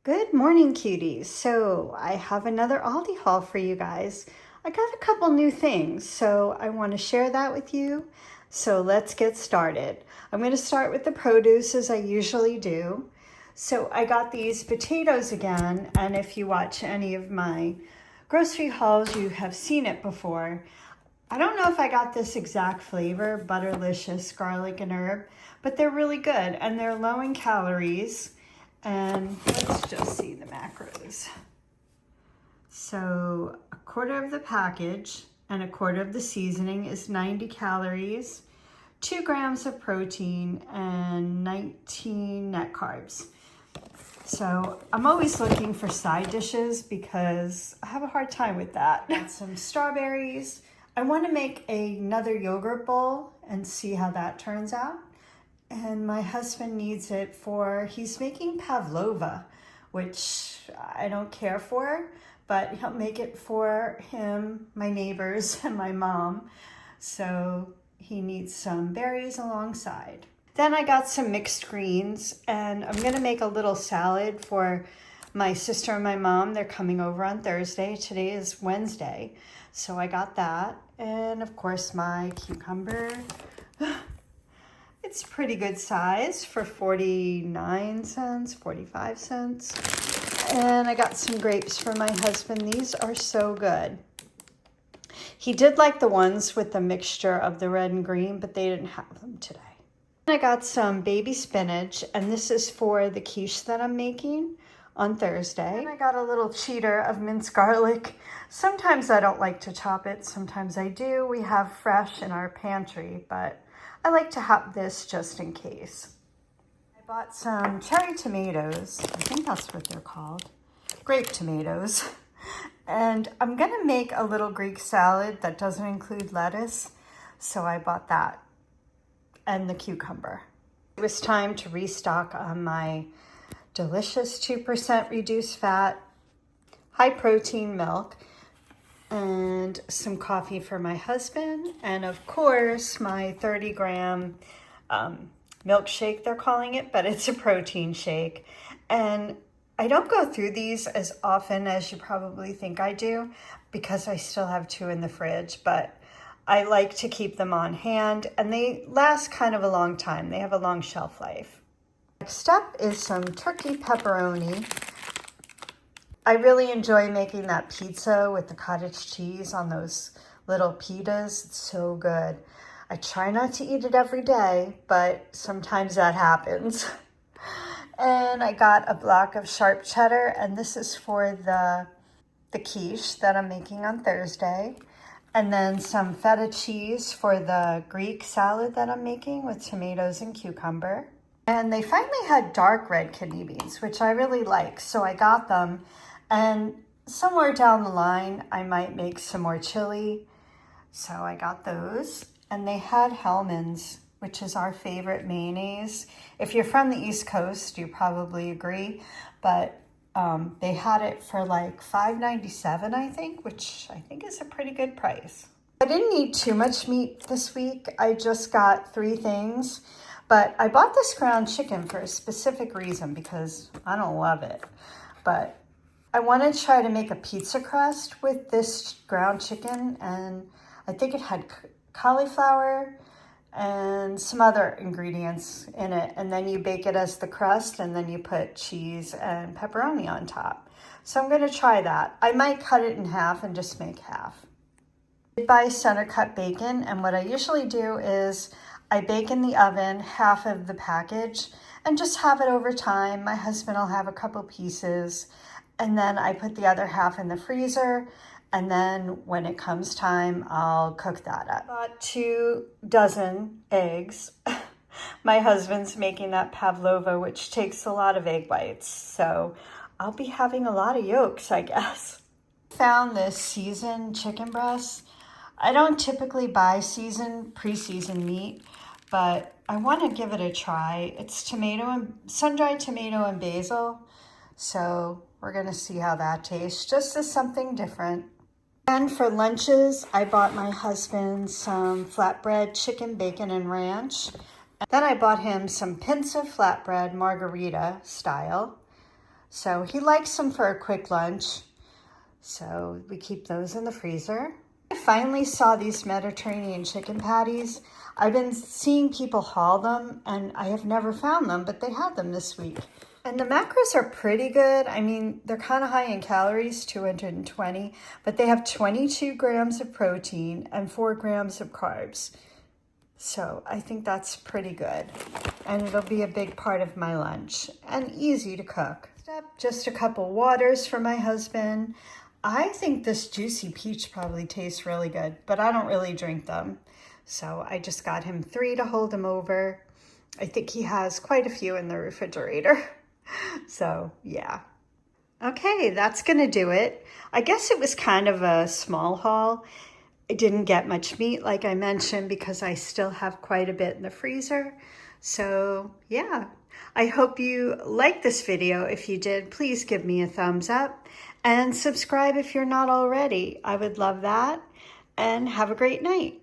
Good morning, cuties. So I have another Aldi haul for you guys. I got a couple new things, so I want to share that with you. So let's get started. I'm going to start with the produce as I usually do. So I got these potatoes again, and if you watch any of my grocery hauls, you have seen it before. I don't know if I got this exact flavor, butterlicious garlic and herb, but they're really good and they're low in calories. And let's just see the macros. So a quarter of the package and a quarter of the seasoning is 90 calories, 2 grams of protein, and 19 net carbs. So I'm always looking for side dishes because I have a hard time with that. Got some strawberries. I want to make another yogurt bowl and see how that turns out. And my husband needs it he's making pavlova, which I don't care for, but he'll make it for him, my neighbors, and my mom. So he needs some berries alongside. Then I got some mixed greens, and I'm gonna make a little salad for my sister and my mom. They're coming over on Thursday. Today is Wednesday. So I got that. And of course my cucumber. It's pretty good size for 49 cents, 45 cents. And I got some grapes for my husband. These are so good. He did like the ones with the mixture of the red and green, but they didn't have them today. I got some baby spinach, and this is for the quiche that I'm making on Thursday. And I got a little cheater of minced garlic. Sometimes I don't like to chop it, sometimes I do. We have fresh in our pantry, but I like to have this just in case. I bought some cherry tomatoes. I think that's what they're called. Grape tomatoes. And I'm gonna make a little Greek salad that doesn't include lettuce. So I bought that and the cucumber. It was time to restock on my delicious 2% reduced fat, high protein milk, and some coffee for my husband, and of course my 30-gram milkshake, they're calling it, but it's a protein shake. And I don't go through these as often as you probably think I do because I still have 2 in the fridge, but I like to keep them on hand, and they last kind of a long time. They have a long shelf life. Next up is some turkey pepperoni. I really enjoy making that pizza with the cottage cheese on those little pitas. It's so good. I try not to eat it every day, but sometimes that happens. And I got a block of sharp cheddar, and this is for the quiche that I'm making on Thursday. And then some feta cheese for the Greek salad that I'm making with tomatoes and cucumber. And they finally had dark red kidney beans, which I really like, so I got them. And somewhere down the line, I might make some more chili. So I got those. And they had Hellmann's, which is our favorite mayonnaise. If you're from the East Coast, you probably agree. But they had it for like $5.97, I think, which I think is a pretty good price. I didn't eat too much meat this week. I just got 3 things. But I bought this ground chicken for a specific reason because I don't love it. But I want to try to make a pizza crust with this ground chicken, and I think it had cauliflower and some other ingredients in it, and then you bake it as the crust, and then you put cheese and pepperoni on top. So I'm going to try that. I might cut it in half and just make half. I buy center cut bacon, and what I usually do is I bake in the oven half of the package and just have it over time. My husband will have a couple pieces, and then I put the other half in the freezer, and then when it comes time, I'll cook that up. I bought 2 dozen eggs. My husband's making that pavlova, which takes a lot of egg whites, so I'll be having a lot of yolks, I guess. Found this seasoned chicken breast. I don't typically buy pre-seasoned meat, but I want to give it a try. It's sun-dried tomato and basil, so we're going to see how that tastes, just as something different. And for lunches, I bought my husband some flatbread chicken, bacon, and ranch. And then I bought him some pincer flatbread margarita style, So he likes them for a quick lunch. So we keep those in the freezer. I finally saw these Mediterranean chicken patties. I've been seeing people haul them and I have never found them, but they had them this week. And the macros are pretty good. I mean, they're kind of high in calories, 220, but they have 22 grams of protein and 4 grams of carbs. So I think that's pretty good. And it'll be a big part of my lunch and easy to cook. Just a couple waters for my husband. I think this juicy peach probably tastes really good, but I don't really drink them. So I just got him 3 to hold him over. I think he has quite a few in the refrigerator. So yeah. Okay, that's gonna do it. I guess it was kind of a small haul. I didn't get much meat like I mentioned because I still have quite a bit in the freezer. So yeah, I hope you liked this video. If you did, please give me a thumbs up and subscribe if you're not already. I would love that, and have a great night.